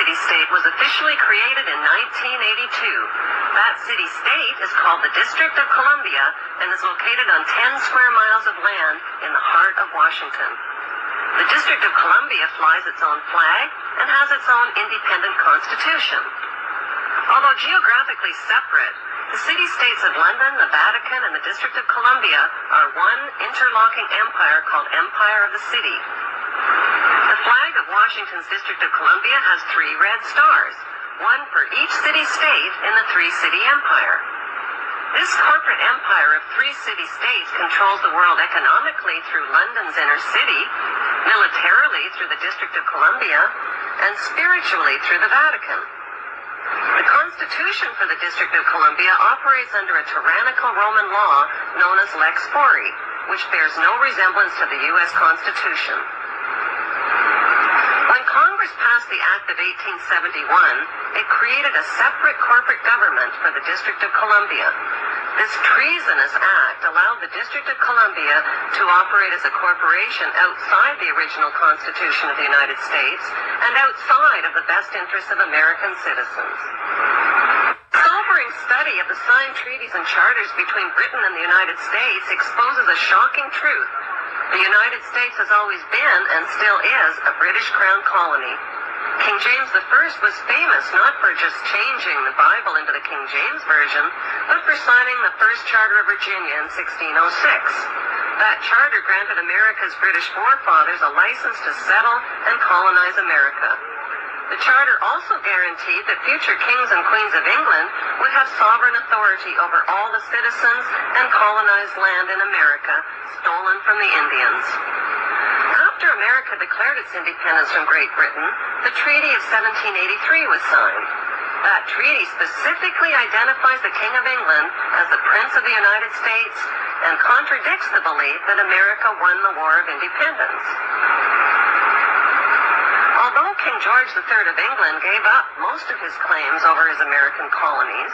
city-state was officially created in 1982. That city-state is called the District of Columbia and is located on 10 square miles of land in the heart of Washington. The District of Columbia flies its own flag and has its own independent constitution. Although geographically separate, the city-states of London, the Vatican, and the District of Columbia are one interlocking empire called Empire of the City. The flag of Washington's District of Columbia has 3 red stars, one for each city-state in the 3-city empire. This corporate empire of 3 city-states controls the world economically through London's inner city, militarily through the District of Columbia, and spiritually through the Vatican. The Constitution for the District of Columbia operates under a tyrannical Roman law known as Lex Fori, which bears no resemblance to the U.S. Constitution. When Congress passed the Act of 1871, it created a separate corporate government for the District of Columbia. This treasonous act allowed the District of Columbia to operate as a corporation outside the original Constitution of the United States and outside of the best interests of American citizens. Sobering study of the signed treaties and charters between Britain and the United States exposes a shocking truth. The United States has always been, and still is, a British Crown colony. King James I was famous not for just changing the Bible into the King James Version, but for signing the First Charter of Virginia in 1606. That charter granted America's British forefathers a license to settle and colonize America. The charter also guaranteed that future kings and queens of England would have sovereign authority over all the citizens and colonized land in America, stolen from the Indians. After America declared its independence from Great Britain, the Treaty of 1783 was signed. That treaty specifically identifies the King of England as the Prince of the United States and contradicts the belief that America won the War of Independence. Although King George III of England gave up most of his claims over his American colonies,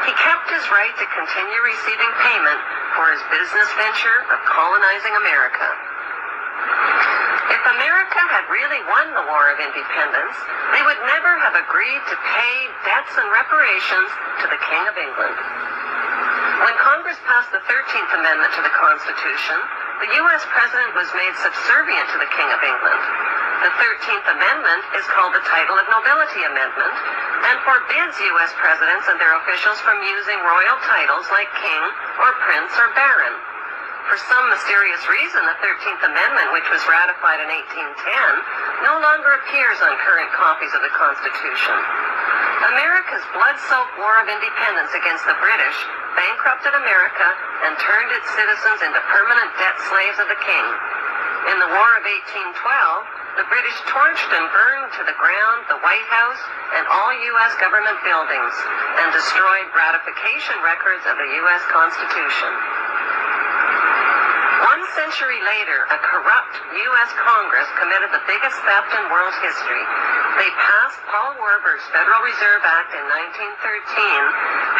he kept his right to continue receiving payment for his business venture of colonizing America. If America had really won the War of Independence, they would never have agreed to pay debts and reparations to the King of England. When Congress passed the 13th Amendment to the Constitution, the U.S. President was made subservient to the King of England. The 13th Amendment is called the Title of Nobility Amendment and forbids U.S. presidents and their officials from using royal titles like King or Prince or Baron. For some mysterious reason, the 13th Amendment, which was ratified in 1810, no longer appears on current copies of the Constitution. America's blood-soaked War of Independence against the British bankrupted America and turned its citizens into permanent debt slaves of the King. In the War of 1812, the British torched and burned to the ground the White House and all U.S. government buildings and destroyed ratification records of the U.S. Constitution. 1 century later, a corrupt U.S. Congress committed the biggest theft in world history. They passed Paul Warburg's Federal Reserve Act in 1913,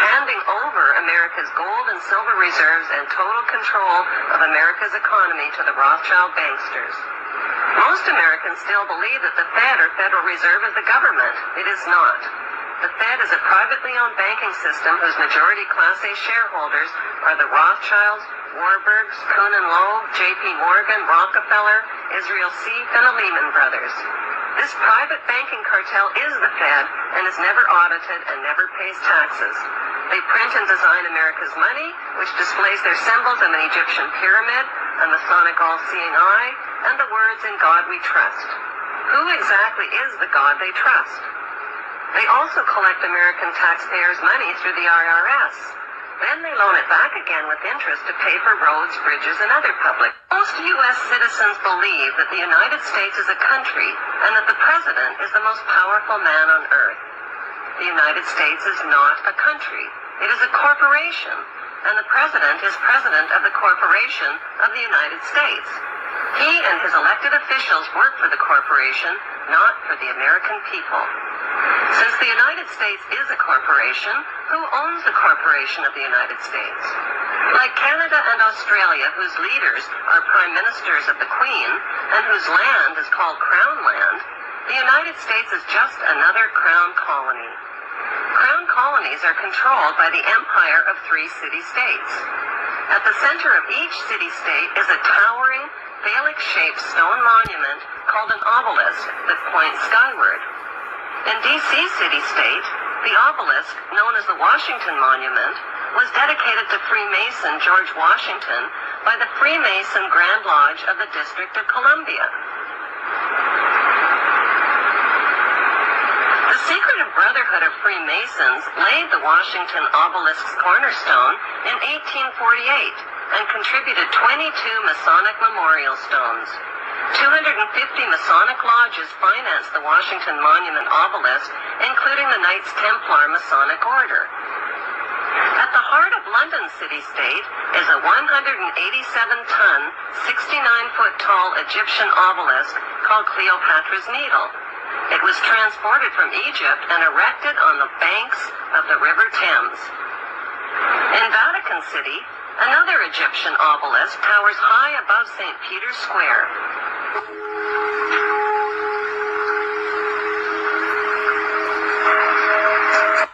handing over America's gold and silver reserves and total control of America's economy to the Rothschild banksters. Most Americans still believe that the Fed or Federal Reserve is the government. It is not. The Fed is a privately owned banking system whose majority Class A shareholders are the Rothschilds, Warburgs, Kuhn and Loeb, J.P. Morgan, Rockefeller, Israel Seif, and the Lehman Brothers. This private banking cartel is the Fed and is never audited and never pays taxes. They print and design America's money, which displays their symbols of an Egyptian pyramid, a Masonic all-seeing eye, and the words "In God We Trust." Who exactly is the God they trust? They also collect American taxpayers' money through the IRS. Then they loan it back again with interest to pay for roads, bridges, and other public. Most U.S. citizens believe that the United States is a country and that the president is the most powerful man on earth. The United States is not a country. It is a corporation, and the president is president of the corporation of the United States. He and his elected officials work for the corporation, not for the American people. Since the United States is a corporation, who owns the corporation of the United States? Like Canada and Australia, whose leaders are prime ministers of the Queen, and whose land is called Crown Land, the United States is just another crown colony. Crown colonies are controlled by the empire of 3 city-states. At the center of each city-state is a towering, phallic-shaped stone monument called an obelisk that points skyward. In D.C. city-state, the obelisk, known as the Washington Monument, was dedicated to Freemason George Washington by the Freemason Grand Lodge of the District of Columbia. The Secretive Brotherhood of Freemasons laid the Washington obelisk's cornerstone in 1848 and contributed 22 Masonic memorial stones. 250 Masonic lodges financed the Washington Monument obelisk, including the Knights Templar Masonic Order. At the heart of London city-state is a 187-ton, 69-foot-tall Egyptian obelisk called Cleopatra's Needle. It was transported from Egypt and erected on the banks of the River Thames. In Vatican City, another Egyptian obelisk towers high above St. Peter's Square.